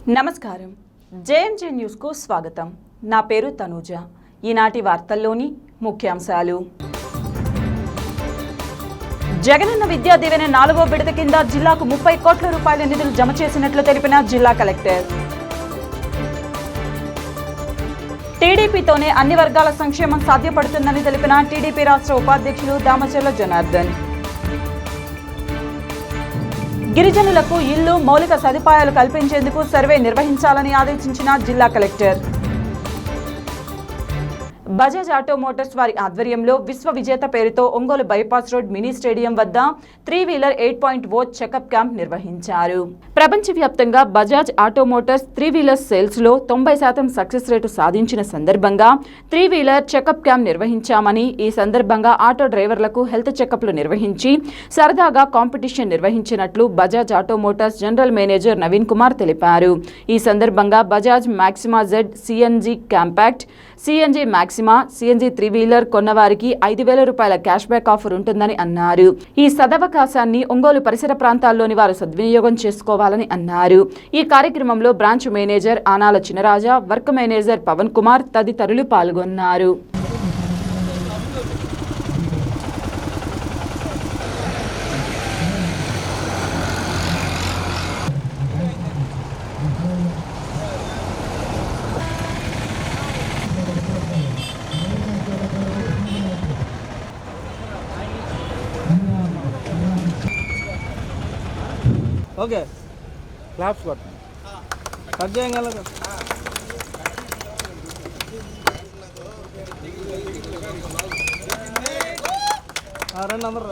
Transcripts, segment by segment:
నమస్కారం. JMJ news కు స్వాగతం. నా పేరు తనూజ. ఈనాటి వార్తల్లోని ముఖ్యాంశాలు. జగనన్న విద్యా దీవెన 4వ విడత కింద జిల్లాకు 30 కోట్ల రూపాయల నిధులు జమ చేసినట్లు తెలిపిన జిల్లా కలెక్టర్. టీడీపీతోనే అన్ని వర్గాల సంక్షేమం సాధ్యపడుతుందని తెలిపిన టీడీపీ రాష్ట్ర ఉపాధ్యక్షులు దామచర్ల జనార్దన్. గిరిజనులకు ఇల్లు మౌలిక సదుపాయాలు కల్పించేందుకు సర్వే నిర్వహించాలని ఆదేశించిన జిల్లా కలెక్టర్. బజాజ్ ఆటో మోటార్స్ వారి ఆధ్వర్యంలో విశ్వ విజేత పేరుతో Ongole bypass road mini stadium వద్ద 3-వీలర్ 8.0 చెకప్ క్యాంప్ నిర్వహించారు. ప్రపంచవ్యాప్తంగా బజాజ్ ఆటో మోటార్స్ 3-వీలర్ సేల్స్ లో 90% సక్సెస్ రేటు సాధించిన సందర్భంగా 3-వీలర్ చెకప్ క్యాంప్ నిర్వహించామని, ఈ సందర్భంగా ఆటో డ్రైవర్లకు హెల్త్ చెకప్లు నిర్వహించి సరదాగా కాంపిటీషన్ నిర్వహించినట్లు Bajaj auto motors general manager Naveen Kumar తెలిపారు. ఈ సందర్భంగా Bajaj Maxima Z CNG compact, CNG Maxima, CNG 3-వీలర్ కొన్నవారికి 5,000 రూపాయల క్యాష్ బ్యాక్ ఆఫర్ ఉంటుందని అన్నారు. ఈ సదవకాశాన్ని ఒంగోలు పరిసర ప్రాంతాల్లోని వారు సద్వినియోగం చేసుకోవాలని అన్నారు. ఈ కార్యక్రమంలో branch manager Anala Chinaraja, work manager Pavan Kumar తదితరులు పాల్గొన్నారు. ఓకే, క్లాప్స్ కొట్టు. కట్ చేయగల రండి అందరు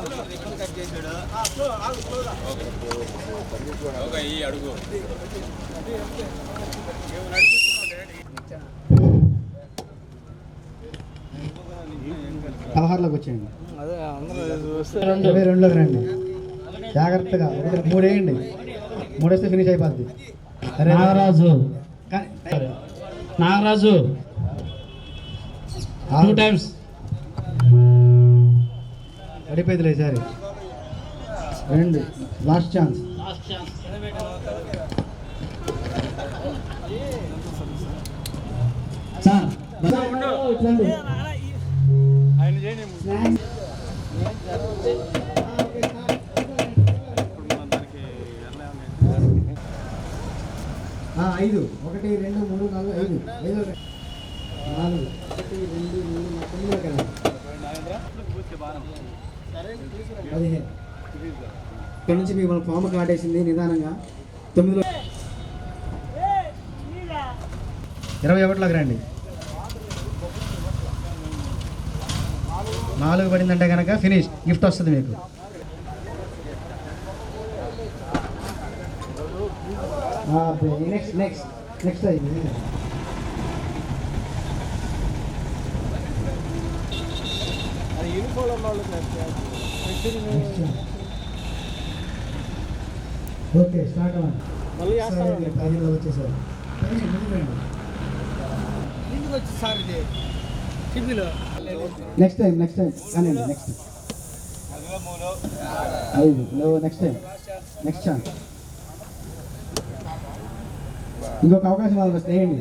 పదహారులోకి వచ్చేయండి. అదే అందరూ 22లోకి రండి. జాగ్రత్తగా 3 వేయండి. 3 వేస్తే ఫినిష్ అయిపోద్ది. నాగరాజు 2 టైమ్స్ పడిపోయిందిలే ఈసారి. 2 లాస్ట్ ఛాన్స్. ఆయన చేయండి. 5 1 2 3 4 5 4 1 2 3 4 15. ఇక్కడ నుంచి మీకు మన ఫామ్ కాటేసింది నిదానంగా. 9లో 21లోకి రండి. 4 పడిందంటే కనుక ఫినిష్, గిఫ్ట్ వస్తుంది మీకు. నెక్స్ట్ అయింది. ఓకే, స్టార్ట్ అవ్వండి. మళ్ళీ 15లో వచ్చేసారు. నెక్స్ట్ టైం కానీ నెక్స్ట్ 5లో నెక్స్ట్ ఛాన్స్. ఇంకొక అవకాశం వాళ్ళకి వస్తేయండి.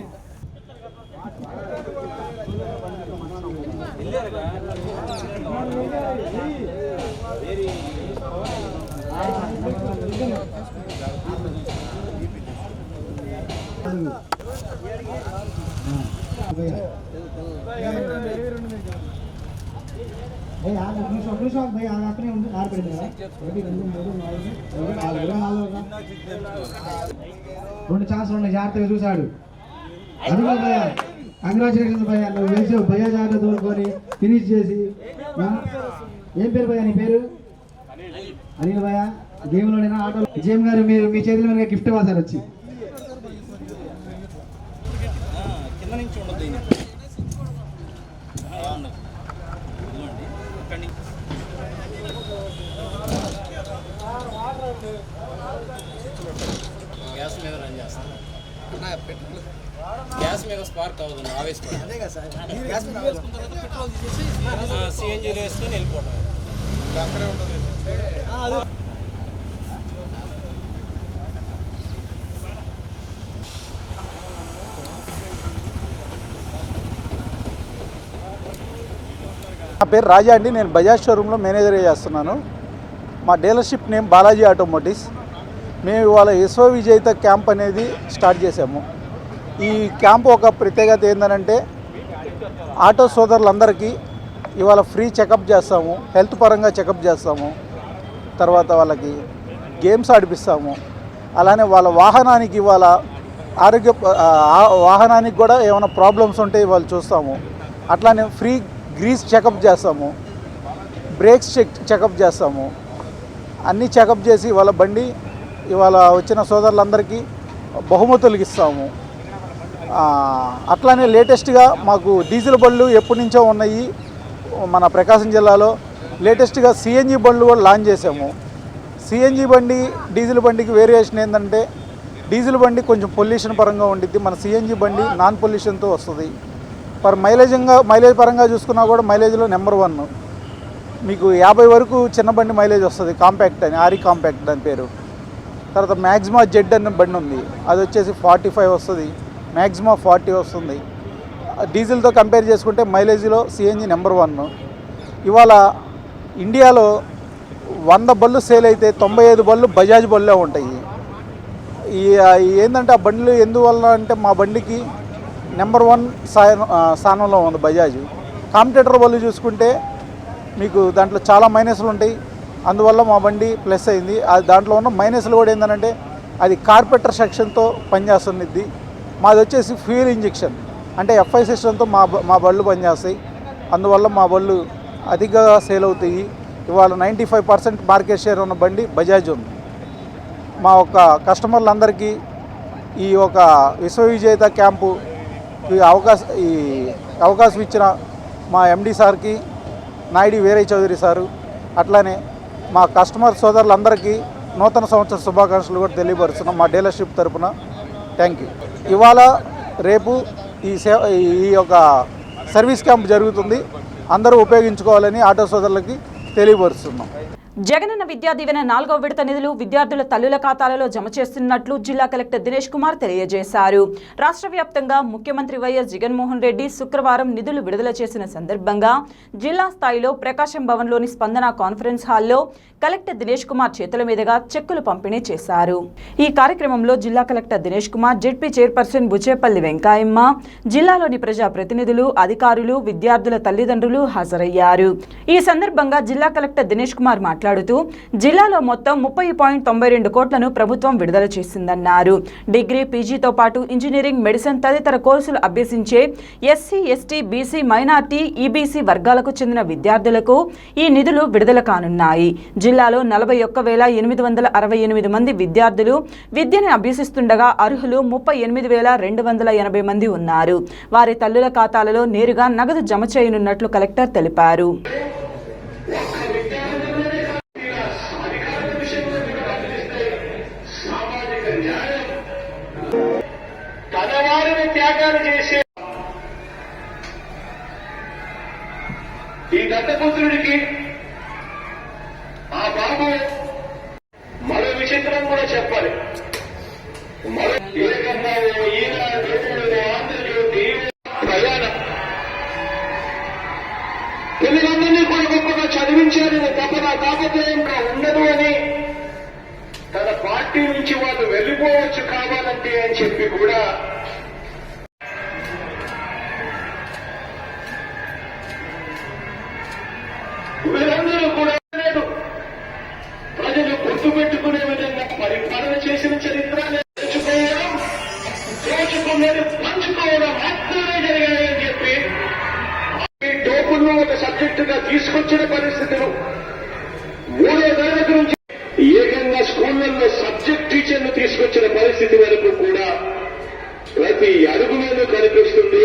అక్కడే ఉంది. 6 పెడతారా? 1 2 3 4 2 ఛాన్సులు ఉన్నాయి. జాగ్రత్తగా చూశాడు. అది కూడా భయ, కంగ్రాచులేషన్స్ భయ, నువ్వు వేసావు. భయ జాగ్రత్త తోడుకొని ఫినిష్ చేసి. ఏం పేరు భయ నీ పేరు? అనిల్ భయ. గేమ్లోనైనా ఆటో. విజయం గారు మీరు మీ చేతిలో మీద గిఫ్ట్ ఇవ్వాలి సార్ వచ్చి. గ్యాస్ మీద స్పార్క్ అవుతుంది, ఆవేశపడి సిఎన్జీ వేసుకొని వెళ్ళిపోవడం. నా పేరు రాజా అండి. నేను బజాజ్ షోరూంలో మేనేజర్గా చేస్తున్నాను. మా డీలర్షిప్ నేమ్ బాలాజీ ఆటోమోటివ్స్. మేము ఇవాళ విశ్వ విజేత క్యాంప్ అనేది స్టార్ట్ చేసాము. ఈ క్యాంప్ ఒక ప్రత్యేకత ఏంటంటే ఆటో సోదరులందరికీ ఇవాళ ఫ్రీ చెకప్ చేస్తాము, హెల్త్ పరంగా చెకప్ చేస్తాము, తర్వాత వాళ్ళకి గేమ్స్ ఆడిపిస్తాము. అలానే వాళ్ళ వాహనానికి ఇవాళ వాహనానికి కూడా ఏమైనా ప్రాబ్లమ్స్ ఉంటే ఇవాళ చూస్తాము. అట్లానే ఫ్రీ గ్రీస్ చెకప్ చేస్తాము, బ్రేక్స్ చెకప్ చేస్తాము. అన్నీ చెకప్ చేసి ఇవాళ బండి ఇవాళ వచ్చిన సోదరులందరికీ బహుమతులు ఇస్తాము. అట్లానే లేటెస్ట్గా మాకు డీజిల్ బళ్ళు ఎప్పటి నుంచో ఉన్నాయి. మన ప్రకాశం జిల్లాలో లేటెస్ట్గా సిఎన్జి బండ్లు కూడా లాంచ్ చేసాము. సిఎన్జి బండి డీజిల్ బండికి వేరియేషన్ ఏంటంటే డీజిల్ బండి కొంచెం పొల్యూషన్ పరంగా ఉండిద్ది, మన సిఎన్జి బండి నాన్ పొల్యూషన్తో వస్తుంది. మైలేజ్ పరంగా చూసుకున్నా కూడా మైలేజ్లో నెంబర్ 1. మీకు 50 వరకు చిన్న బండి మైలేజ్ వస్తుంది. కాంపాక్ట్ అని, ఆరి కాంపాక్ట్ దాని పేరు. తర్వాత మ్యాక్సిమా జెడ్ అనే బండి ఉంది, అది వచ్చేసి 45 వస్తుంది. మ్యాక్సిమా 40 వస్తుంది. డీజిల్తో కంపేర్ చేసుకుంటే మైలేజ్లో సిఎన్జి నెంబర్ 1. ఇవాళ ఇండియాలో 100 బళ్ళు సేల్ అయితే 95 బళ్ళు బజాజ్ బళ్ళే ఉంటాయి. ఏంటంటే ఆ బండ్లు ఎందువల్ల అంటే మా బండికి నెంబర్ 1 స్థానంలో ఉంది బజాజ్. కాంపిటేటర్ బళ్ళు చూసుకుంటే మీకు దాంట్లో చాలా మైనస్లు ఉంటాయి, అందువల్ల మా బండి ప్లస్ అయింది. దాంట్లో ఉన్న మైనస్లు కూడా ఏంటంటే అది కార్పెటర్ సెక్షన్తో పనిచేస్తున్నది. మాది వచ్చేసి ఫ్యూయల్ ఇంజెక్షన్ అంటే FI సిస్టంతో మా బళ్ళు పనిచేస్తాయి. అందువల్ల మా బళ్ళు అధికంగా సేల్ అవుతాయి. ఇవాళ 95% మార్కెట్ షేర్ ఉన్న బండి బజాజ్ ఉంది. మా ఒక కస్టమర్లందరికీ ఈ ఒక విశ్వ విజేత క్యాంపు ఈ అవకాశం ఇచ్చిన మా MD సార్కి, నాయుడు వీరయ్య చౌదరి సారు, అట్లానే మా కస్టమర్ సోదరులందరికీ నూతన సంవత్సర శుభాకాంక్షలు కూడా తెలియపరుస్తున్నాం మా డీలర్షిప్ తరఫున. Thank you. ఇవాళ రేపు ఈ యొక్క సర్వీస్ క్యాంప్ జరుగుతుంది, అందరూ ఉపయోగించుకోవాలని ఆటో సోదరులకి తెలియపరుస్తున్నాం. జగనన్న విద్యా దీవెన 4వ విడత నిధులు విద్యార్థుల తల్లుల ఖాతాలలో జమ చేస్తున్నట్లు జిల్లా కలెక్టర్ దినేష్ కుమార్ తెలియజేశారు. రాష్ట్ర వ్యాప్తంగా ముఖ్యమంత్రి వైఎస్ జగన్మోహన్ రెడ్డి శుక్రవారం నిధులు విడుదల చేసిన సందర్భంగా జిల్లా స్థాయిలో ప్రకాశం భవన్లోని స్పందన కాన్ఫరెన్స్ హాల్లో కలెక్టర్ దినేష్ కుమార్ చేతుల మీదుగా చెక్కులు పంపిణీ చేశారు. ఈ కార్యక్రమంలో జిల్లా collector Dinesh Kumar, ZP chairperson Buchepalli Venkayamma, జిల్లాలోని ప్రజాప్రతినిధులు, అధికారులు, విద్యార్థుల తల్లిదండ్రులు హాజరయ్యారు. ఈ సందర్భంగా జిల్లా కలెక్టర్ దినేష్ కుమార్ మాట్లాడుతూ జిల్లాలో మొత్తం 30.92 కోట్లను ప్రభుత్వం విడుదల చేసిందన్నారు. డిగ్రీ, పీజీతో పాటు ఇంజనీరింగ్, మెడిసిన్ తదితర కోర్సులు అభ్యసించే SC, ST, BC, minority, EBC వర్గాలకు చెందిన విద్యార్థులకు ఈ నిధులు విడుదల కానున్నాయి. జిల్లాలో 41,868 మంది విద్యార్థులు విద్యను అభ్యసిస్తుండగా అర్హులు 38,280 మంది ఉన్నారు. వారి తల్లుల ఖాతాలలో నేరుగా నగదు జమ చేయనున్నట్లు కలెక్టర్ తెలిపారు. ఈ దత్తపుత్రుడికి ఆ బాబు మరో విచిత్రం కూడా చెప్పాలి. ప్రయాణం పిల్లలందరినీ కూడా గొప్పగా చదివించాలని తపన తాపత్రయంగా ఉండదు అని తన పార్టీ నుంచి వాళ్ళు వెళ్ళిపోవచ్చు కావాలంటే అని చెప్పి కూడా వీళ్ళందరూ కూడా లేదు. ప్రజలు గుర్తుపెట్టుకునే విధంగా పరిపాలన చేసిన చరిత్ర నేర్చుకోవడం, దోచుకునేది పంచుకోవడం మాత్రమే జరిగాయని చెప్పి ఈ టోపుల్లో ఒక సబ్జెక్టుగా తీసుకొచ్చిన పరిస్థితులు 3వ తరగతి నుంచి ఏకంగా స్కూళ్లలో సబ్జెక్ట్ టీచర్ను తీసుకొచ్చిన పరిస్థితి వరకు కూడా ప్రతి అడుగులోనూ కనిపిస్తుంది.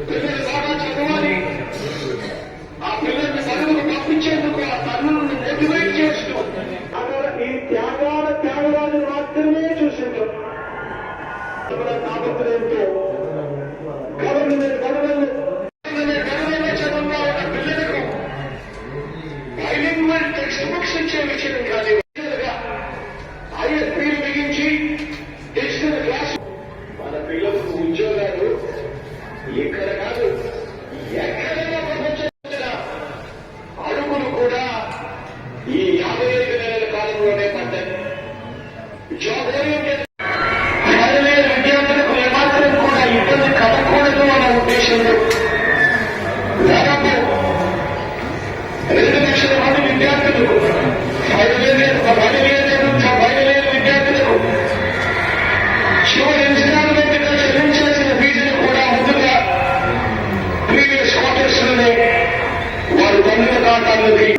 పిల్లలు బాగా చదవాలి, ఆ పిల్లల్ని చదువుకు పంపించేందుకు ఆ తల్లులను మోటివేట్ చేస్తూ ఈ త్యాగరాజు మాత్రమే చూసిండ్రు. తాపత్రయంతో గవర్నమెంట్ చదువుగా ఉన్న పిల్లలకు బైలింగ్వల్ టెక్స్ట్ బుక్స్ ఇచ్చే విషయం కానీ ISPలు బిగించి డిజిటల్ క్లాస్ మన పిల్లలకు ఉద్యోగాలు ఇక్కడ కాదు ఎక్కడైనా ప్రపంచం జాబ్ ఓరియంటెడ్ ఫైనల్ విద్యార్థులకు ఏమాత్రం కూడా ఇబ్బంది కలగకూడదు అనే ఉద్దేశంలో దాదాపు 2 లక్షల మంది విద్యార్థులకు ఫైనల్ విద్యార్థులకు చివరి ఇన్స్టాల్మెంట్గా చెల్లించాల్సిన ఫీజును కూడా ముందుగా ప్రీవియస్ క్వార్టర్స్ లోనే వారు తల్లుల ఖాతాల్లోకి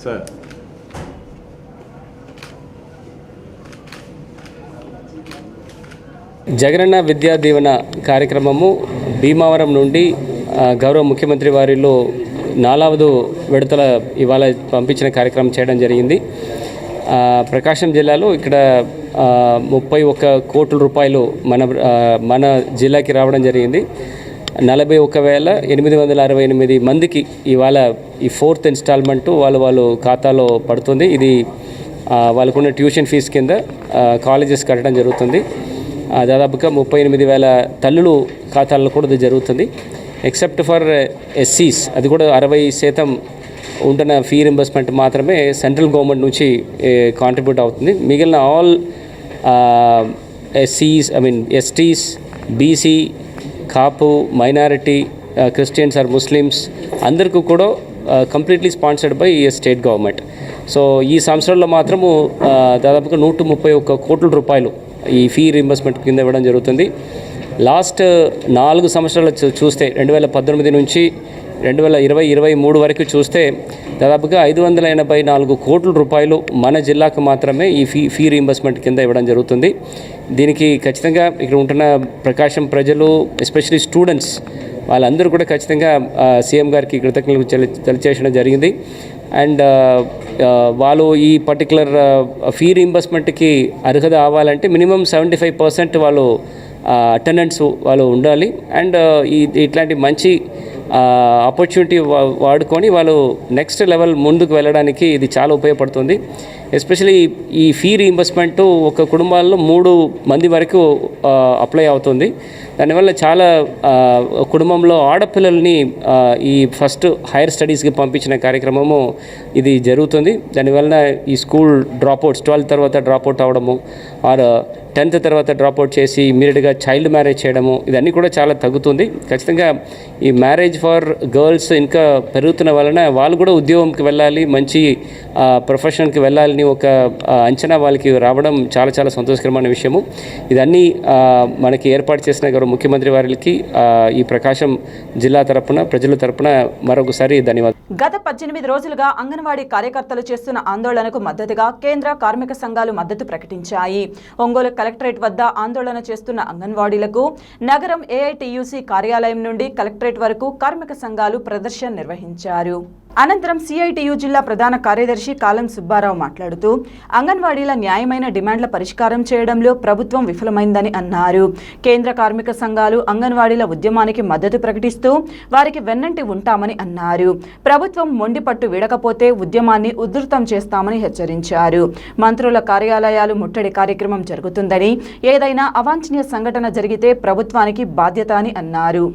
సార్ జగనన్న విద్యా దీవెన కార్యక్రమము భీమవరం నుండి గౌరవ ముఖ్యమంత్రి వారిలో 4వ విడతల ఇవాళ పంపించిన కార్యక్రమం చేయడం జరిగింది. ప్రకాశం జిల్లాలో ఇక్కడ 31 కోట్ల రూపాయలు మన జిల్లాకి రావడం జరిగింది. 41,868 మందికి ఇవాళ ఈ 4th ఇన్స్టాల్మెంటు వాళ్ళు ఖాతాలో పడుతుంది. ఇది వాళ్ళకున్న ట్యూషన్ ఫీజు కింద కాలేజెస్ కట్టడం జరుగుతుంది. దాదాపుగా 38,000 తల్లులు ఖాతాల్లో కూడా ఇది జరుగుతుంది. ఎక్సెప్ట్ ఫర్ ఎస్సీస్, అది కూడా 60% ఉంటున్న ఫీ రింబర్స్మెంట్ మాత్రమే సెంట్రల్ గవర్నమెంట్ నుంచి కాంట్రిబ్యూట్ అవుతుంది. మిగిలిన ఆల్ ఎస్సీస్, STs, BC, Kapu, minority, Christians or Muslims అందరికీ కూడా completely sponsored by state government. So ఈ సంవత్సరంలో మాత్రము దాదాపుగా 131 కోట్ల రూపాయలు ఈ ఫీ రీంబర్స్మెంట్ కింద ఇవ్వడం జరుగుతుంది. లాస్ట్ 4 సంవత్సరాలు చూస్తే 2019 నుంచి 2020-23 వరకు చూస్తే దాదాపుగా 584 కోట్ల రూపాయలు మన జిల్లాకు మాత్రమే ఈ ఫీ రీంబర్స్మెంట్ కింద ఇవ్వడం జరుగుతుంది. దీనికి ఖచ్చితంగా ఇక్కడ ఉంటున్న ప్రకాశం ప్రజలు, ఎస్పెషలీ స్టూడెంట్స్, వాళ్ళందరూ కూడా ఖచ్చితంగా సీఎం గారికి కృతజ్ఞతలు తెలియజేయడం జరిగింది. అండ్ వాళ్ళు ఈ పర్టికులర్ ఫీ రీంబర్స్మెంట్కి అర్హత అవ్వాలంటే మినిమం 75% వాళ్ళు అటెండెన్స్ వాళ్ళు ఉండాలి. అండ్ ఇట్లాంటి మంచి ఆపర్చునిటీ వాడుకొని వాళ్ళు నెక్స్ట్ లెవెల్ ముందుకు వెళ్ళడానికి ఇది చాలా ఉపయోగపడుతుంది. ఎస్పెషలీ ఈ ఫీ రీంబర్స్మెంట్ ఒక కుటుంబాల్లో 3 మంది వరకు అప్లై అవుతుంది. దానివల్ల చాలా కుటుంబంలో ఆడపిల్లల్ని ఈ ఫస్ట్ హైయర్ స్టడీస్కి పంపించిన కార్యక్రమము ఇది జరుగుతుంది. దానివల్ల ఈ స్కూల్ డ్రాప్అవుట్స్ 12th తర్వాత డ్రాప్అవుట్ అవ్వడము ఆర్ 10th తర్వాత డ్రాప్అవుట్ చేసి ఇమీడియట్గా చైల్డ్ మ్యారేజ్ చేయడము ఇదన్నీ కూడా చాలా తగ్గుతుంది. ఖచ్చితంగా ఈ మ్యారేజ్ ఫర్ గర్ల్స్ ఇంకా పెరుగుతున్న వలన వాళ్ళు కూడా ఉద్యోగంకి వెళ్ళాలి, మంచి ప్రొఫెషన్కి వెళ్ళాలని ఒక అంచనా వాళ్ళకి రావడం చాలా చాలా సంతోషకరమైన విషయము. ఇదన్నీ మనకి ఏర్పాటు చేసిన గౌరవ ముఖ్యమంత్రి వారికి ఈ ప్రకాశం జిల్లా తరపున, ప్రజల తరపున మరొకసారి ధన్యవాదాలు. గత 18 రోజులుగా అంగన్వాడీ కార్యకర్తలు చేస్తున్న ఆందోళనకు మద్దతుగా కేంద్ర కార్మిక సంఘాలు మద్దతు ప్రకటించాయి. ఒంగోలు కలెక్టరేట్ వద్ద ఆందోళన చేస్తున్న అంగన్వాడీలకు నగరం ఏఐటియుసి కార్యాలయం నుండి కలెక్టరేట్ వరకు కార్మిక సంఘాలు ప్రదర్శన నిర్వహించారు. అనంతరం సిఐటియు జిల్లా ప్రధాన కార్యదర్శి కాలం సుబ్బారావు మాట్లాడుతూ అంగన్వాడీల న్యాయమైన డిమాండ్ల పరిష్కారం చేయడంలో ప్రభుత్వం విఫలమైందని అన్నారు. కేంద్ర కార్మిక సంఘాలు అంగన్వాడీల ఉద్యమానికి మద్దతు ప్రకటిస్తూ వారికి వెన్నంటి ఉంటామని అన్నారు. ప్రభుత్వం మొండిపట్టు వీడకపోతే ఉద్యమాన్ని ఉధృతం చేస్తామని హెచ్చరించారు. మంత్రుల కార్యాలయాలు ముట్టడి కార్యక్రమం జరుగుతుందని, ఏదైనా అవాంఛనీయ సంఘటన జరిగితే ప్రభుత్వానికి బాధ్యత అని అన్నారు.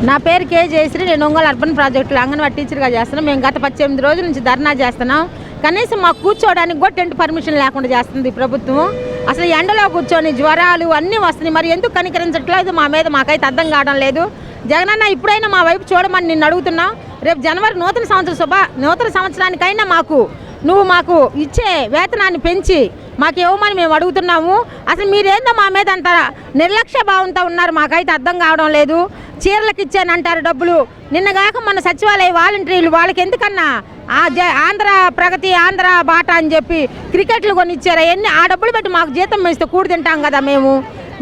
నా పేరు కే జయశ్రీ. నేను ఒంగోలు అర్బన్ ప్రాజెక్టులో అంగన్వాడీ టీచర్గా చేస్తున్నాను. మేము గత 18 రోజుల నుంచి ధర్నా చేస్తున్నాం. కనీసం మాకు కూర్చోవడానికి కూడా టెంట్ పర్మిషన్ లేకుండా చేస్తుంది ప్రభుత్వం. అసలు ఎండలో కూర్చొని జ్వరాలు అన్నీ వస్తున్నాయి. మరి ఎందుకు కనికరించట్లేదు మా మీద? మాకైతే అర్థం కావడం లేదు. జగనన్న ఇప్పుడైనా మా వైపు చూడమని నిన్ను అడుగుతున్నాం. రేపు జనవరి నూతన సంవత్సరానికైనా నువ్వు మాకు ఇచ్చే వేతనాన్ని పెంచి మాకు ఇవ్వమని మేము అడుగుతున్నాము. అసలు మీరేందో మా మీద అంత నిర్లక్ష్య భావంతో ఉన్నారు, మాకైతే అర్థం కావడం లేదు. చీరలకు ఇచ్చానంటారు డబ్బులు. నిన్నగాక మన సచివాలయ వాలంటీర్లు వాళ్ళకి ఎందుకన్నా ఆంధ్ర ప్రగతి, ఆంధ్ర బాట అని చెప్పి క్రికెట్లు కొని ఇచ్చారు. అవన్నీ ఆ డబ్బులు పెట్టి మాకు జీతం వేస్తే కూడి తింటాం కదా మేము.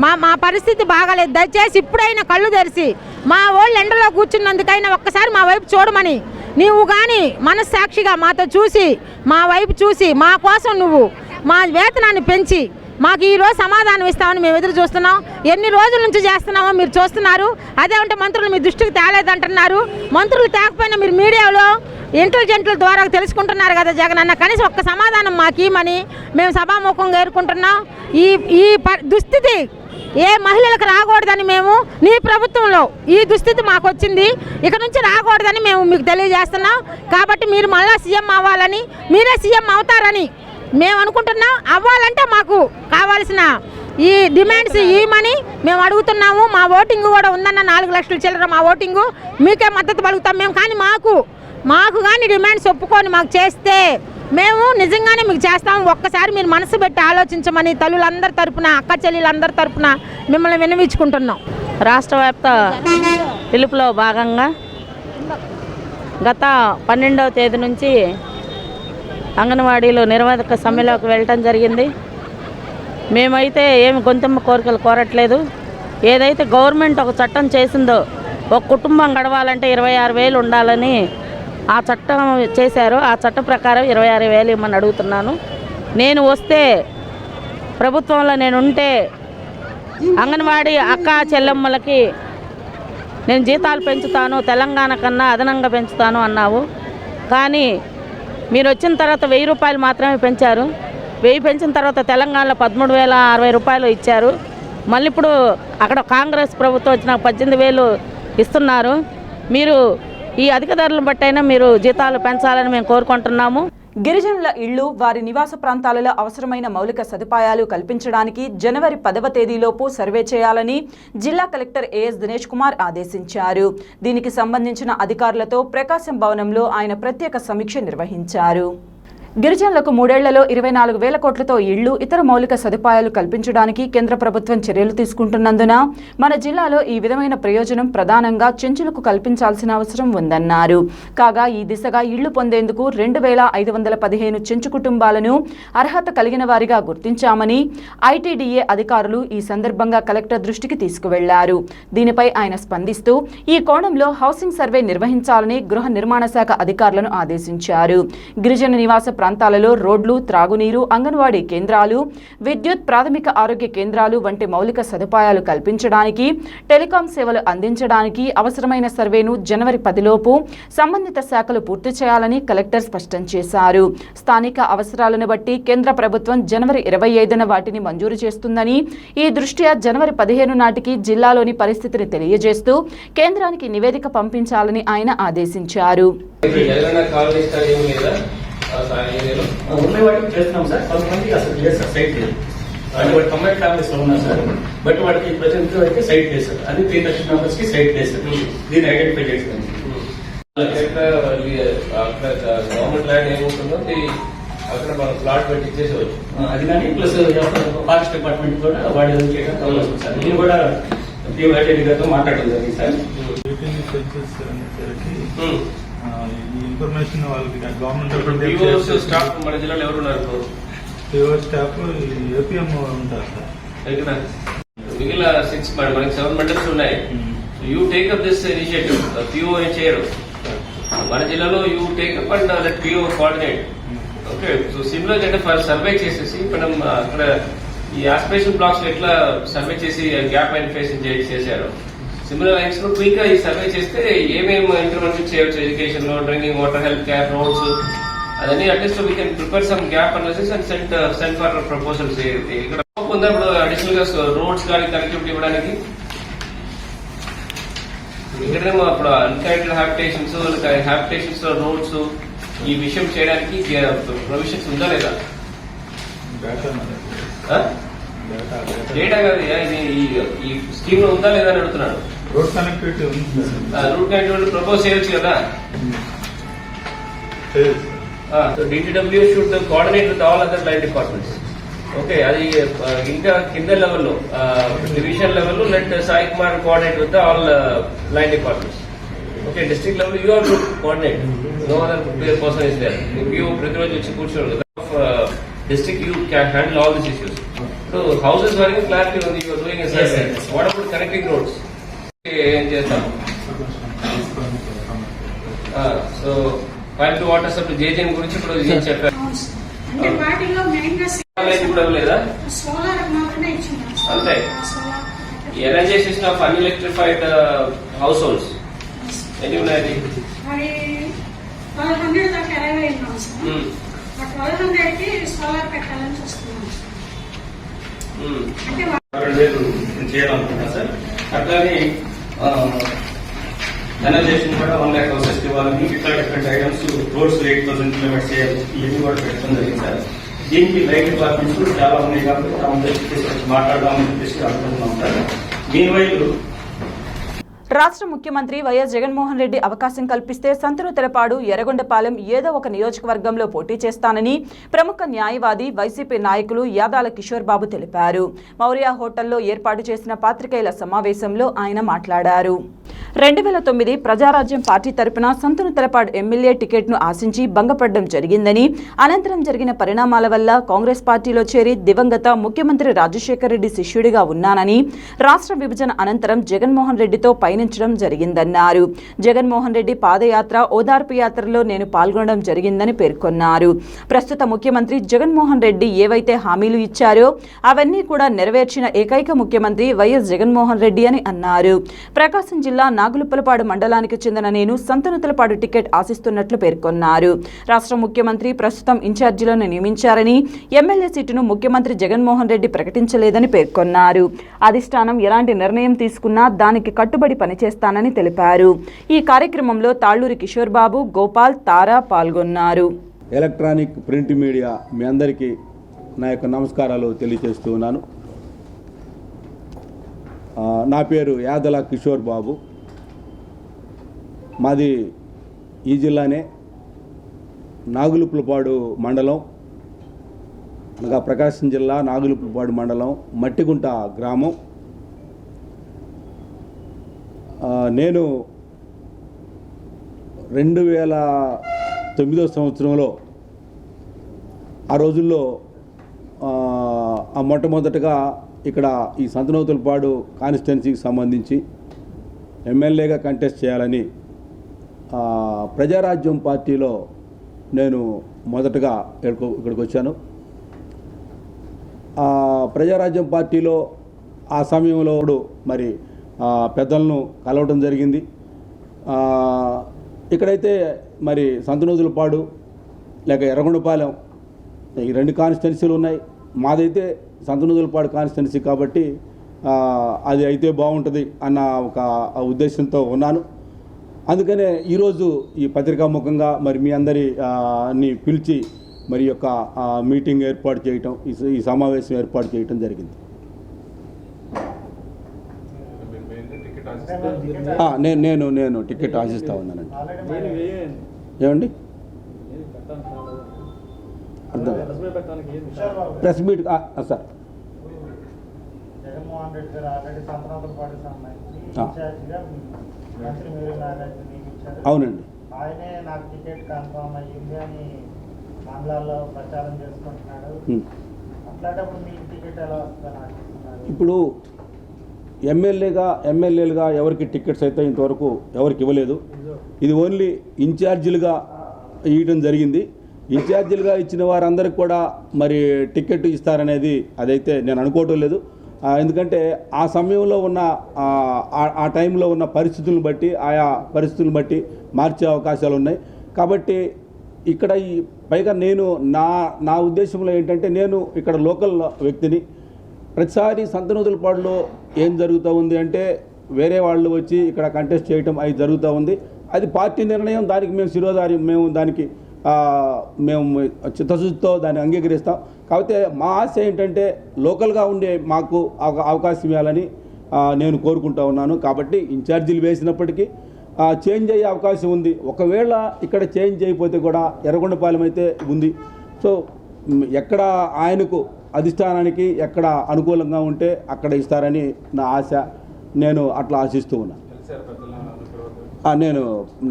మా పరిస్థితి బాగాలేదు. దయచేసి ఇప్పుడైనా కళ్ళు తెరిచి మా వాళ్ళు ఎండలో కూర్చున్నందుకైనా ఒక్కసారి మా వైపు చూడమని, నీవు కానీ మనస్సాక్షిగా మాతో చూసి మా వైపు చూసి మా కోసం నువ్వు మా వేతనాన్ని పెంచి మాకు ఈరోజు సమాధానం ఇస్తామని మేము ఎదురు చూస్తున్నాం. ఎన్ని రోజుల నుంచి చేస్తున్నామో మీరు చూస్తున్నారు. అదే ఉంటే మంత్రులు మీ దృష్టికి తేలేదంటున్నారు. మంత్రులు తేకపోయినా మీరు మీడియాలో ఇంటెలిజెంట్ల ద్వారా తెలుసుకుంటున్నారు కదా జగనన్న. కనీసం ఒక్క సమాధానం మాకు ఇవ్వమని మేము సభాముఖంగా ఏరుకుంటున్నాం. ఈ దుస్థితి ఏ మహిళలకు రాకూడదని మేము నీ ప్రభుత్వంలో ఈ దుస్థితి మాకు వచ్చింది, ఇక నుంచి రాకూడదని మేము మీకు తెలియజేస్తున్నాం. కాబట్టి మీరు మళ్ళీ సీఎం అవ్వాలని, మీరే సీఎం అవుతారని మేము అనుకుంటున్నాం. అవ్వాలంటే మాకు కావాల్సిన ఈ డిమాండ్స్ ఇవ్వమని మేము అడుగుతున్నాము. మా ఓటింగ్ కూడా ఉందన్న 4 లక్షల చిల్లర మా ఓటింగు. మీకే మద్దతు పలుకుతాం మేము. కానీ మాకు కానీ డిమాండ్స్ ఒప్పుకొని మాకు చేస్తే మేము నిజంగానే మీకు చేస్తాము. ఒక్కసారి మీరు మనసు పెట్టి ఆలోచించమని తల్లులందరి తరపున, అక్క చెల్లెలందరి తరపున మిమ్మల్ని విన్నవించుకుంటున్నాం. రాష్ట్ర వ్యాప్త పిలుపులో భాగంగా గత 12వ తేదీ నుంచి అంగన్వాడీలో నిరవధిక సమ్మెలోకి వెళ్ళటం జరిగింది. మేమైతే ఏమి గొంతెమ్మ కోరికలు కోరట్లేదు. ఏదైతే గవర్నమెంట్ ఒక చట్టం చేసిందో, ఒక కుటుంబం గడవాలంటే 26,000 ఉండాలని ఆ చట్టం చేశారు. ఆ చట్టం ప్రకారం 26,000 ఇవ్వమని అడుగుతున్నాను. నేను వస్తే ప్రభుత్వంలో నేను ఉంటే అంగన్వాడీ అక్క చెల్లెమ్మలకి నేను జీతాలు పెంచుతాను, తెలంగాణ కన్నా అదనంగా పెంచుతాను అన్నావు. కానీ మీరు వచ్చిన తర్వాత 1000 రూపాయలు మాత్రమే పెంచారు. 1000 పెంచిన తర్వాత తెలంగాణలో 13,060 రూపాయలు ఇచ్చారు. మళ్ళీ ఇప్పుడు అక్కడ కాంగ్రెస్ ప్రభుత్వం వచ్చిన 18,000 ఇస్తున్నారు. మీరు ఈ అధిక ధరలను బట్టైనా మీరు జీతాలు పెంచాలని మేము కోరుకుంటున్నాము. గిరిజనుల ఇళ్లు, వారి నివాస ప్రాంతాలలో అవసరమైన మౌలిక సదుపాయాలు కల్పించడానికి జనవరి 10వ తేదీలోపు సర్వే చేయాలని జిల్లా కలెక్టర్ ఏఎస్ దినేష్ కుమార్ ఆదేశించారు. దీనికి సంబంధించిన అధికారులతో ప్రకాశం భవనంలో ఆయన ప్రత్యేక సమీక్ష నిర్వహించారు. గిరిజనులకు 3 ఏళ్లలో 24,000 కోట్లతో ఇళ్లు, ఇతర మౌలిక సదుపాయాలు కల్పించడానికి కేంద్ర ప్రభుత్వం చర్యలు తీసుకుంటున్నందున మన జిల్లాలో ఈ విధమైన ప్రయోజనం ప్రధానంగా చెంచులకు కల్పించాల్సిన అవసరం ఉందన్నారు. కాగా ఈ దిశగా ఇళ్లు పొందేందుకు 2,515 చెంచు కుటుంబాలను అర్హత కలిగిన వారిగా గుర్తించామని ఐటీడీఏ అధికారులు ఈ సందర్భంగా కలెక్టర్ దృష్టికి తీసుకువెళ్లారు. దీనిపై ఆయన స్పందిస్తూ ఈ కోణంలో హౌసింగ్ సర్వే నిర్వహించాలని గృహ నిర్మాణ శాఖ అధికారులను ఆదేశించారు. గిరిజన నివాస ప్రాంతాలలో రోడ్లు, త్రాగునీరు, అంగన్వాడీ కేంద్రాలు, విద్యుత్, ప్రాథమిక ఆరోగ్య కేంద్రాలు వంటి మౌలిక సదుపాయాలు కల్పించడానికి, టెలికాం సేవలు అందించడానికి అవసరమైన సర్వేను జనవరి 10లోపు సంబంధిత శాఖలు పూర్తి చేయాలని కలెక్టర్ స్పష్టం చేశారు. స్థానిక అవసరాలను బట్టి కేంద్ర ప్రభుత్వం జనవరి 25న వాటిని మంజూరు చేస్తుందని, ఈ దృష్ట్యా జనవరి 15 నాటికి జిల్లాలోని పరిస్థితిని తెలియజేస్తూ కేంద్రానికి నివేదిక పంపించాలని ఆయన ఆదేశించారు. ఉన్న వాటికి చేస్తున్నాం సార్. కొంతమందికి అసలు లేదు సార్, సైట్ లేదు. అంటే వాటి కంబైన్ ఫ్యామిలీస్ లో ఉన్నారు సార్. బట్ వాటికి ప్రజెంట్ అయితే సైట్ లేదు సార్. అది 3 లక్షల మెంబర్స్ కి సైట్ లేదు సార్. దీన్ని ఐడెంటిఫై చేస్తాం. గవర్నమెంట్ ల్యాండ్ ఏమవుతుందో అక్కడ మనం ప్లాట్ పెట్టి ఇచ్చేసేవచ్చు. అది కానీ ప్లస్ ఫారెస్ట్ డిపార్ట్మెంట్ కూడా వాడి చేయడం కావాల్సింది సార్. నేను కూడా గారితో మాట్లాడడం జరిగింది సార్. ఈ ఇన్ఫర్మేషన్ వాళ్ళకి గవర్నమెంట్ స్టాఫ్ మన జిల్లాలో ఎవరు ఉన్నారు? స్టాఫ్ ఏపీఎం ఉంటారు సార్. మిగిలిన 6 మనకి 7 మండల్స్ ఉన్నాయి. You take up this initiative. PO ఏం చేయరు మన జిల్లాలో. You take up and let PO coordinate. Okay, so similar అంటే ఫర్ సర్వే చేసేసి మనం అక్కడ ఈ ఆస్పిరేషన్ బ్లాక్స్ లో ఎట్లా సర్వే చేసి గ్యాప్ ఐడెంటిఫికేషన్ చేశారు, సిమిలర్ లైన్స్ లో క్విక్ గా ఈ సర్వే చేస్తే ఏమేమి ఇంటర్వెన్షన్ చేయొచ్చు ఎడ్యుకేషన్ లో, drinking water, health care, roads, అదన్నీ at least we can prepare some gap analysis and send for proposals. ఇక్కడ ఉందా ఇప్పుడు అడిషనల్ గా రోడ్స్ కానీ కనెక్టివిటీ ఇవ్వడానికి? ఇక్కడేమో అప్పుడు అన్కరెక్టెడ్ హ్యాబిటేషన్స్ రోడ్స్ ఈ విషయం చేయడానికి ప్రొవిజన్స్ ఉందా లేదా? డేటా కాదు, ఇది ఈ స్కీమ్ లో ఉందా లేదా అని అడుగుతున్నాడు. Road connectivity route connectivity propose చేయొచ్చు కదా. DTW should coordinate with all other line departments. Okay, అది ఇంకా కింద లెవెల్లో డివిజన్ లెవెల్లో let Sai Kumar coordinate with all line departments. Okay, district level you have to coordinate, no other person is there. You ప్రతిరోజు వచ్చి కూర్చోండి. District you can handle all this issues. ఇప్పుడు houses వరకు క్లారిటీ ఉంది, you are doing a survey. What about connecting roads ఏం చేస్తాం? So pipe to water supply JGM గురించి ఇప్పుడు ఏం చెప్పారు? లేదా అంతే. ఎనర్జైజేషన్ ఆఫ్ అన్ఎలక్ట్రిఫైడ్ హౌస్ హోల్డ్స్ ఎన్ని ఉన్నాయి? 1200 దాకా అరైవ్ అయినాం సార్. 1200కి సోలార్ పెట్టాలని చూస్తున్నాం. చేయాలనుకుంటున్నా సార్. అట్లానే ఎనర్జైజేషన్ కూడా 1 lakh హౌసెస్ ఇవ్వాలని ఇట్లా డిఫరెంట్ ఐటమ్స్ రోడ్స్ 8,000 కిలోమీటర్స్ చేయాలి. ఇవన్నీ కూడా పెట్టడం జరిగింది సార్. దీనికి లైట్ డిపార్ట్మెంట్స్ చాలా ఉన్నాయి కాబట్టి మాట్లాడదామని చెప్పేసి అనుకుంటున్నాం సార్. మీన్వైల్ రాష్ట్ర ముఖ్యమంత్రి వైఎస్ జగన్మోహన్ రెడ్డి అవకాశం కల్పిస్తే సంతనూతలపాడు, ఎర్రగొండపాలెం ఏదో ఒక నియోజకవర్గంలో పోటీ చేస్తానని ప్రముఖ న్యాయవాది వైసీపీ నాయకులు యాదాల కిషోర్ బాబు తెలిపారు. మౌర్య హోటల్లో ఏర్పాటు చేసిన పాత్రికేయుల సమావేశంలో ఆయన మాట్లాడారు. 2009 ప్రజారాజ్యం పార్టీ తరపున సంతనూతలపాడు ఎమ్మెల్యే టికెట్ను ఆశించి భంగపడడం జరిగిందని, అనంతరం జరిగిన పరిణామాల వల్ల కాంగ్రెస్ పార్టీలో చేరి దివంగత ముఖ్యమంత్రి రాజశేఖర రెడ్డి శిష్యుడిగా ఉన్నానని, రాష్ట్ర విభజన అనంతరం జగన్మోహన్ రెడ్డితో పయనించడం జరిగిందన్నారు. జగన్మోహన్ రెడ్డి పాదయాత్ర, ఓదార్పు యాత్రలో నేను పాల్గొనడం జరిగిందని పేర్కొన్నారు. ప్రస్తుత ముఖ్యమంత్రి జగన్మోహన్ రెడ్డి ఏవైతే హామీలు ఇచ్చారో అవన్నీ కూడా నెరవేర్చిన ఏకైక ముఖ్యమంత్రి వైఎస్ జగన్మోహన్ రెడ్డి అని అన్నారు. ప్రకాశం జిల్లా నాగులుప్పలపాడు మండలానికి చెందిన నేను సంతనూతలపాడు టికెట్ ఆశిస్తున్నట్లు పేర్కొన్నారు. రాష్ట్ర ముఖ్యమంత్రి ప్రస్తుతం ఇన్ఛార్జీలను నియమించారని, ఎమ్మెల్యే సీటును ముఖ్యమంత్రి జగన్మోహన్ రెడ్డి ప్రకటించలేదని పేర్కొన్నారు. అధిష్టానం ఎలాంటి నిర్ణయం తీసుకున్నా దానికి కట్టుబడి పనిచేస్తానని తెలిపారు. ఈ కార్యక్రమంలో తాళ్లూరి కిషోర్ బాబు, గోపాల్, తారా పాల్గొన్నారు. ఎలక్ట్రానిక్ ప్రింట్ మీడియా మీ అందరికీ నా యొక్క నమస్కారాలు తెలియజేస్తూ ఉన్నాను. నా పేరు యాదల కిషోర్ బాబు. మాది ఈ జిల్లానే నాగులుప్పలపాడు మండలం, అనగా ప్రకాశం జిల్లా నాగులుప్పలపాడు మండలం మట్టిగుంట గ్రామం. నేను 2009 సంవత్సరంలో ఆ రోజుల్లో మొట్టమొదటగా ఇక్కడ ఈ సంతనూతలపాడు కాన్స్టిట్యున్సీకి సంబంధించి ఎమ్మెల్యేగా కంటెస్ట్ చేయాలని ప్రజారాజ్యం పార్టీలో నేను మొదటగా ఇక్కడికి వచ్చాను. ప్రజారాజ్యం పార్టీలో ఆ సమయంలో మరి పెద్దలను కలవటం జరిగింది. ఇక్కడైతే మరి సంతనూతలపాడు లేక ఎర్రగొండపాలెం ఈ 2 కాన్స్టిట్యున్సీలు ఉన్నాయి. మాదైతే సంతనూతలపాడు కాన్స్టిట్యున్సీ కాబట్టి అది అయితే బాగుంటుంది అన్న ఒక ఉద్దేశంతో ఉన్నాను. అందుకనే ఈరోజు ఈ పత్రికాముఖంగా మరి మీ అందరిని పిలిచి మరి యొక్క మీటింగ్ ఏర్పాటు చేయటం, ఈ సమావేశం ఏర్పాటు చేయటం జరిగింది. నేను టికెట్ ఆశిస్తూ ఉన్నానండి. ఏమండి press meet sir. Jaganmohan Reddy గారు ఆల్రెడీ సంతనూతలపాడుకి సంబంధించి మంత్రి మీరు నాగార్జున నియమించారు. అవునండి. ఆయనే నాకు టికెట్ కన్ఫర్మ్ అయ్యింది అని మండలాల్లో ప్రచారం చేసుకుంటున్నాడు. అట్లాంటప్పుడు మీకు టికెట్ ఎలా వస్తుందని ఆశిస్తున్నారు? ఇప్పుడు ఎమ్మెల్యేలుగా ఎవరికి టికెట్స్ అయితే ఇంతవరకు ఎవరికి ఇవ్వలేదు. ఇది ఓన్లీ ఇన్ఛార్జీలుగా ఇవ్వడం జరిగింది. ఇన్ఛార్జీలుగా ఇచ్చిన వారందరికి కూడా మరి టికెట్ ఇస్తారనేది అదైతే నేను అనుకోవటం లేదు. ఎందుకంటే ఆ సమయంలో ఉన్న ఆ టైంలో ఉన్న పరిస్థితులను బట్టి, ఆయా పరిస్థితులను బట్టి మార్చే అవకాశాలు ఉన్నాయి. కాబట్టి ఇక్కడ పైగా నా ఉద్దేశంలో ఏంటంటే, నేను ఇక్కడ లోకల్ వ్యక్తిని. ప్రతిసారి సంతనూతలపాడులో ఏం జరుగుతూ ఉంది అంటే వేరే వాళ్ళు వచ్చి ఇక్కడ కంటెస్ట్ చేయటం అది జరుగుతూ ఉంది. అది పార్టీ నిర్ణయం, దానికి మేము శిరోధారి, మేము దానికి మేము చిత్తశుద్ధితో దాన్ని అంగీకరిస్తాం. కాకపోతే మా ఆశ ఏంటంటే లోకల్గా ఉండే మాకు అవకాశం ఇవ్వాలని నేను కోరుకుంటా ఉన్నాను. కాబట్టి ఇన్ఛార్జీలు వేసినప్పటికీ చేంజ్ అయ్యే అవకాశం ఉంది. ఒకవేళ ఇక్కడ చేంజ్ అయిపోతే కూడా ఎర్రగొండపాలెం అయితే ఉంది. సో ఎక్కడ ఆయనకు అధిష్టానానికి ఎక్కడ అనుకూలంగా ఉంటే అక్కడ ఇస్తారని నా ఆశ. నేను అట్లా ఆశిస్తూ ఉన్నాను.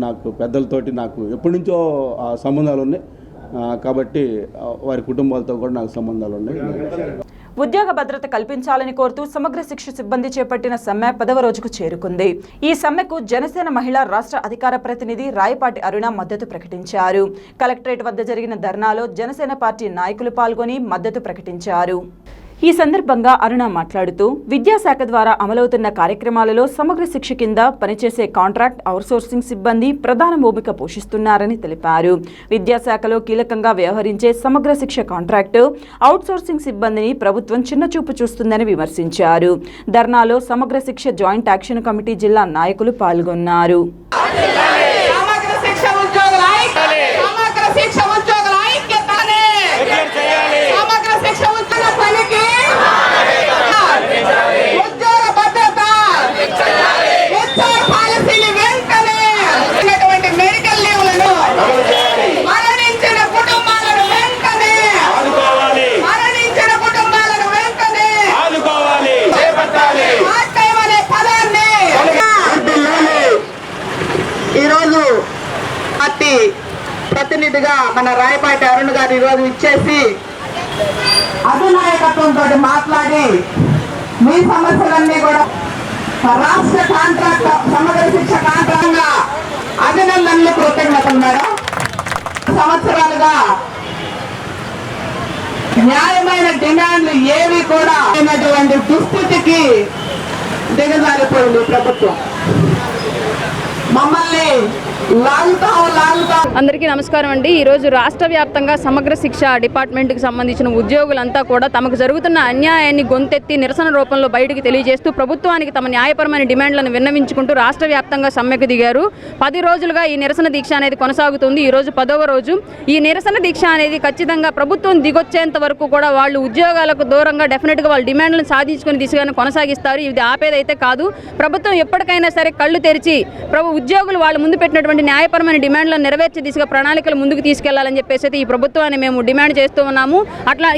నాకు పెద్దలతోటి నాకు ఎప్పటి నుంచో సంబంధాలు ఉన్నాయి కాబట్టి వారి కుటుంబాలతో కూడా నాకు సంబంధాలు ఉన్నాయి. ఉద్యోగ భద్రత కల్పించాలని కోరుతూ సమగ్ర శిక్ష సిబ్బంది చేపట్టిన సమ్మె 10వ రోజుకు చేరుకుంది. ఈ సమ్మెకు జనసేన మహిళా రాష్ట్ర అధికార ప్రతినిధి రాయపాటి అరుణ మద్దతు ప్రకటించారు. కలెక్టరేట్ వద్ద జరిగిన ధర్నాలో జనసేన పార్టీ నాయకులు పాల్గొని మద్దతు ప్రకటించారు. ఈ సందర్భంగా అరుణ మాట్లాడుతూ విద్యాశాఖ ద్వారా అమలవుతున్న కార్యక్రమాలలో సమగ్ర శిక్ష కింద పనిచేసే కాంట్రాక్ట్ అవుట్సోర్సింగ్ సిబ్బంది ప్రధాన భూమిక పోషిస్తున్నారని తెలిపారు. విద్యాశాఖలో కీలకంగా వ్యవహరించే సమగ్ర శిక్ష కాంట్రాక్టు అవుట్సోర్సింగ్ సిబ్బందిని ప్రభుత్వం చిన్నచూపు చూస్తుందని విమర్శించారు. ధర్నాలో సమగ్ర శిక్ష జాయింట్ యాక్షన్ కమిటీ జిల్లా నాయకులు పాల్గొన్నారు. ఈరోజు పార్టీ ప్రతినిధిగా మన రాయపాటి అరుణ్ గారు ఈరోజు ఇచ్చేసి అధినాయకత్వంతో మాట్లాడి మీ సమస్యలన్నీ కూడా రాష్ట్ర కాంట్రాక్ట్ సమగ్ర శిక్ష కాంట్రాక్ట్గా అభినందనలు కృతజ్ఞతలు మేడం. సంవత్సరాలుగా న్యాయమైన డిమాండ్లు ఏవి కూడా అయినటువంటి దుస్థితికి దిగజారిపోయింది ప్రభుత్వం. మమ్మల్ని అందరికీ నమస్కారం అండి. ఈరోజు రాష్ట్ర వ్యాప్తంగా సమగ్ర శిక్ష డిపార్ట్మెంట్కి సంబంధించిన ఉద్యోగులంతా కూడా తమకు జరుగుతున్న అన్యాయాన్ని గొంతెత్తి నిరసన రూపంలో బయటికి తెలియజేస్తూ ప్రభుత్వానికి తమ న్యాయపరమైన డిమాండ్లను విన్నవించుకుంటూ రాష్ట్ర వ్యాప్తంగా సమ్మెకు దిగారు. 10 రోజులుగా ఈ నిరసన దీక్ష అనేది కొనసాగుతుంది. ఈరోజు 10వ రోజు. ఈ నిరసన దీక్ష అనేది ఖచ్చితంగా ప్రభుత్వం దిగొచ్చేంత వరకు కూడా వాళ్ళు ఉద్యోగాలకు దూరంగా డెఫినెట్గా వాళ్ళ డిమాండ్లను సాధించుకుని దిశగానే కొనసాగిస్తారు. ఇది ఆపేదైతే కాదు. ప్రభుత్వం ఎప్పటికైనా సరే కళ్ళు తెరిచి ఉద్యోగులు వాళ్ళు ముందు పెట్టినటువంటి న్యాయపరమైన డిమాండ్లను నెరవేర్చే దిశగా ప్రణాళికలు ముందుకు తీసుకెళ్లాలని చెప్పేసి ఈ ప్రభుత్వాన్ని మేము డిమాండ్ చేస్తూ ఉన్నాము. అట్లా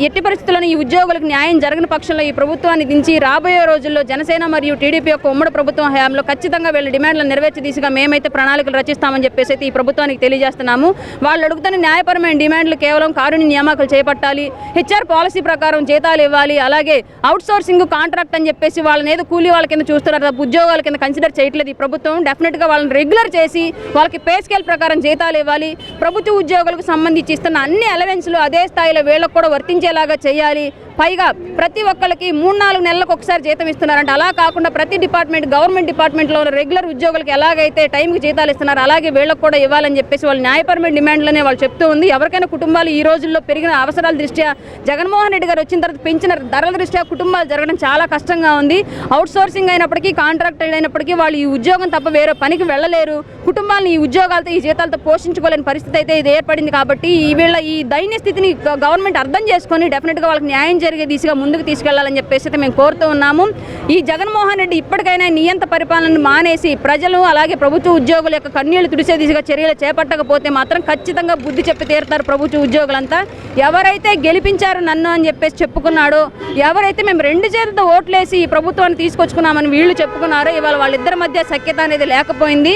ఎట్టి పరిస్థితుల్లో ఈ ఉద్యోగులకు న్యాయం జరగని పక్షంలో ఈ ప్రభుత్వాన్ని దించి రాబోయే రోజుల్లో జనసేన మరియు టీడీపీ యొక్క ఉమ్మడి ప్రభుత్వం హయాంలో ఖచ్చితంగా వీళ్ళ డిమాండ్లను నెరవేర్చే దిశగా మేమైతే ప్రణాళికలు రచిస్తామని చెప్పేసి ఈ ప్రభుత్వానికి తెలియజేస్తున్నాము. వాళ్ళు అడుగుతున్న న్యాయపరమైన డిమాండ్లు కేవలం కారుణ్య నియామకాలు చేపట్టాలి, హెచ్ఆర్ పాలసీ ప్రకారం జీతాలు ఇవ్వాలి, అలాగే అవుట్ సోర్సింగ్ కాంట్రాక్ట్ అని చెప్పేసి వాళ్ళని ఏదో కూలీ వాళ్ళ కింద చూస్తున్నారు, ఉద్యోగాల కింద కన్సిడర్ చేయట్లేదు ఈ ప్రభుత్వం. డెఫినెట్గా వాళ్ళని రెగ్యులర్ చేసి వాళ్ళకి పే స్కేల్ ప్రకారం జీతాలు ఇవ్వాలి. ప్రభుత్వ ఉద్యోగులకు సంబంధించి ఇస్తున్న అన్ని అలవెన్స్లు అదే స్థాయిలో వీళ్ళకు కూడా వర్తించేలాగా చేయాలి. పైగా ప్రతి ఒక్కరికి 3-4 నెలలకు ఒకసారి జీతం ఇస్తున్నారంటే అలా కాకుండా ప్రతి డిపార్ట్మెంట్ గవర్నమెంట్ డిపార్ట్మెంట్లో రెగ్యులర్ ఉద్యోగులకు ఎలాగైతే టైంకి జీతాలు ఇస్తున్నారు అలాగే వీళ్ళకు కూడా ఇవ్వాలని చెప్పేసి వాళ్ళు న్యాయపరమైన డిమాండ్లనే వాళ్ళు చెప్తూ ఉంది. ఎవరికైనా కుటుంబాలు ఈ రోజుల్లో పెరిగిన అవసరాల దృష్ట్యా జగన్మోహన్ రెడ్డి గారు వచ్చిన తర్వాత పెంచిన ధరల దృష్ట్యా కుటుంబాలు జరగడం చాలా కష్టంగా ఉంది. అవుట్ సోర్సింగ్ అయినప్పటికీ కాంట్రాక్టెడ్ అయినప్పటికీ వాళ్ళు ఈ ఉద్యోగం తప్ప వేరే పనికి వెళ్ళలేరు. కుటుంబాలను ఈ ఉద్యోగాలతో ఈ జీతాలతో పోషించుకోలేని పరిస్థితి అయితే ఇది ఏర్పడింది. కాబట్టి వీళ్ళ ఈ దైన్య స్థితిని గవర్నమెంట్ అర్థం చేసుకొని డెఫినెట్గా వాళ్ళకి న్యాయం జరిగే దిశగా ముందుకు తీసుకెళ్లాలని చెప్పేసి అయితే మేము కోరుతూ ఉన్నాము. ఈ జగన్మోహన్ రెడ్డి ఇప్పటికైనా నియంత పరిపాలనను మానేసి ప్రజలు అలాగే ప్రభుత్వ ఉద్యోగుల యొక్క కన్నీళ్లు తుడిసే దిశగా చర్యలు చేపట్టకపోతే మాత్రం ఖచ్చితంగా బుద్ధి చెప్పి తీరుతారు ప్రభుత్వ ఉద్యోగులంతా. ఎవరైతే గెలిపించారు నన్ను అని చెప్పేసి చెప్పుకున్నాడో, ఎవరైతే మేము 2 చేతులతో ఓట్లేసి ఈ ప్రభుత్వాన్ని తీసుకొచ్చుకున్నామని వీళ్ళు చెప్పుకున్నారో, ఇవాళ వాళ్ళిద్దరి మధ్య సఖ్యత అనేది లేకపోయింది.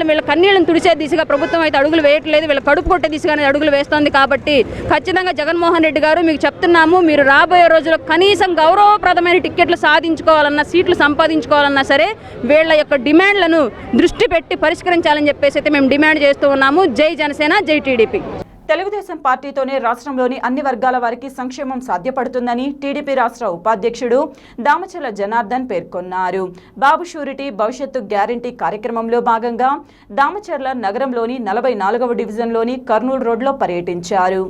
వీళ్ళ కన్నీళ్లను తుడిసే దిశగా ప్రభుత్వం అయితే అడుగులు వేయట్లేదు, వీళ్ళ కడుపు కొట్టే దిశగానే అడుగులు వేస్తోంది. కాబట్టి ఖచ్చితంగా జగన్మోహన్ రెడ్డి గారు మీకు చెప్తున్నాము, మీరు రాబోయే రోజుల్లో కనీసం గౌరవప్రదమైన టిక్కెట్లు సాధించుకోవాలన్నా, సీట్లు సంపాదించుకోవాలన్నా సరే వీళ్ళ యొక్క డిమాండ్లను దృష్టి పెట్టి పరిష్కరించాలని చెప్పేసి అయితే మేము డిమాండ్ చేస్తూ ఉన్నాము. జై జనసేన, జై టీడీపీ. తెలుగుదేశం పార్టీతోనే రాష్ట్రంలోని అన్ని వర్గాల వారికి సంక్షేమం సాధ్యపడుతుందని టీడీపీ రాష్ట్ర ఉపాధ్యక్షుడు దామచర్ల జనార్దన్ పేర్కొన్నారు. బాబు షూరిటీ భవిష్యత్తు గ్యారంటీ కార్యక్రమంలో భాగంగా దామచర్ల నగరంలోని 44వ డివిజన్లోని కర్నూలు రోడ్లో పర్యటించారు.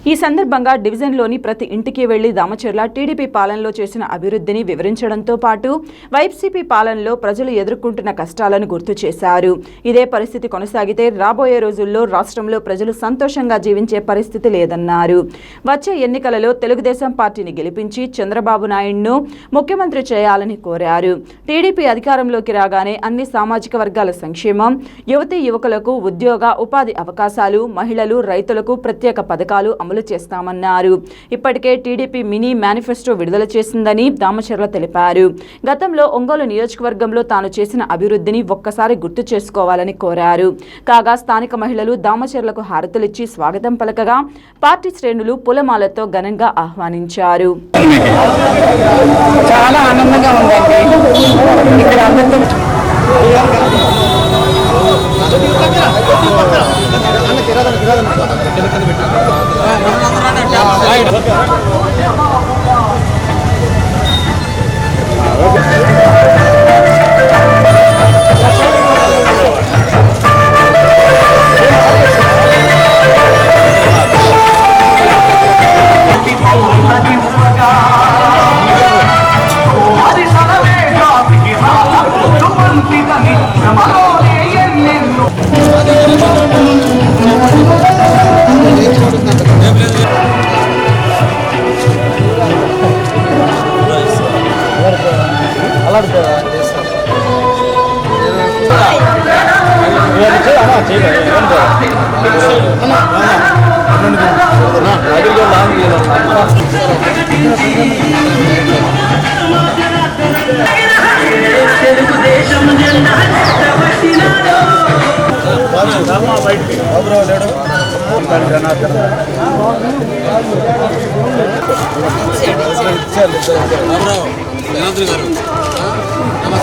ఈ సందర్భంగా డివిజన్లోని ప్రతి ఇంటికి వెళ్లి దామచర్ల టీడీపీ పాలనలో చేసిన అభివృద్ధిని వివరించడంతో పాటు వైసీపీ పాలనలో ప్రజలు ఎదుర్కొంటున్న కష్టాలను గుర్తు చేశారు. ఇదే పరిస్థితి కొనసాగితే రాబోయే రోజుల్లో రాష్ట్రంలో ప్రజలు సంతోషంగా జీవించే పరిస్థితి లేదన్నారు. వచ్చే ఎన్నికలలో తెలుగుదేశం పార్టీని గెలిపించి చంద్రబాబు నాయుడును ముఖ్యమంత్రి చేయాలని కోరారు. టీడీపీ అధికారంలోకి రాగానే అన్ని సామాజిక వర్గాల సంక్షేమం, యువతీ యువకులకు ఉద్యోగ ఉపాధి అవకాశాలు, మహిళలు రైతులకు ప్రత్యేక పథకాలు అమలు చేస్తామన్నారు. ఇప్పటికే టీడీపీ మినీ మేనిఫెస్టో విడుదల చేసిందని దామచర్ల తెలిపారు. గతంలో ఒంగోలు నియోజకవర్గంలో తాను చేసిన అభివృద్ధిని ఒక్కసారి గుర్తు చేసుకోవాలని కోరారు. కాగా స్థానిక మహిళలు దామచర్లకు హారతులిచ్చి స్వాగతం పలకగా పార్టీ శ్రేణులు పూలమాలతో ఘనంగా ఆహ్వానించారు. చాలా ఆనందంగా ఉందండి. ఇక్కడ అందరితో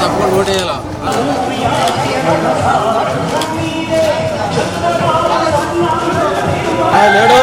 తప్పకుండా ఓటేయాలా లేడు.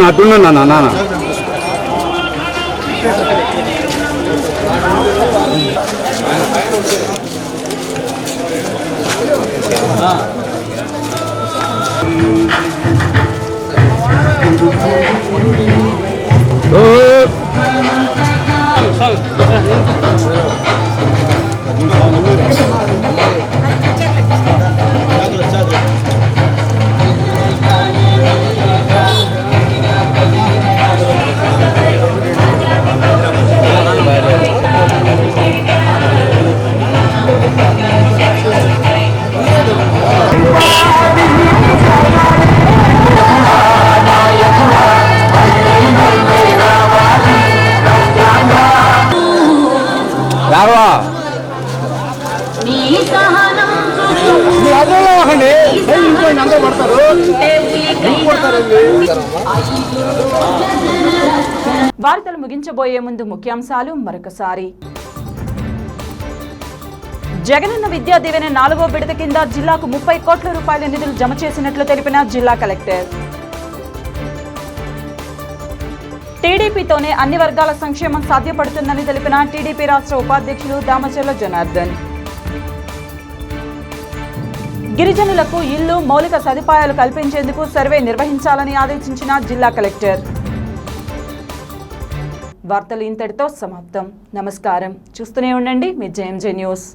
అట్టున్నా నాన్న వార్తలు ముగించబోయే ముందు ముఖ్యాంశాలు మరొకసారి. జగనన్న విద్యా దీవెన 4వ విడత కింద జిల్లాకు 30 కోట్ల రూపాయల నిధులు జమ చేసినట్లు తెలిపిన జిల్లా కలెక్టర్. టీడీపీతోనే అన్ని వర్గాల సంక్షేమం సాధ్యపడుతుందని తెలిపిన టీడీపీ రాష్ట్ర ఉపాధ్యక్షులు దామచర్ల జనార్దన్. గిరిజనులకు ఇల్లు, మౌలిక సదుపాయాలు కల్పించేందుకు సర్వే నిర్వహించాలని ఆదేశించిన జిల్లా కలెక్టర్. వార్తలు ఇంతటితో సమాప్తం. నమస్కారం. చూస్తూనే ఉండండి మీ జేఎంజే న్యూస్.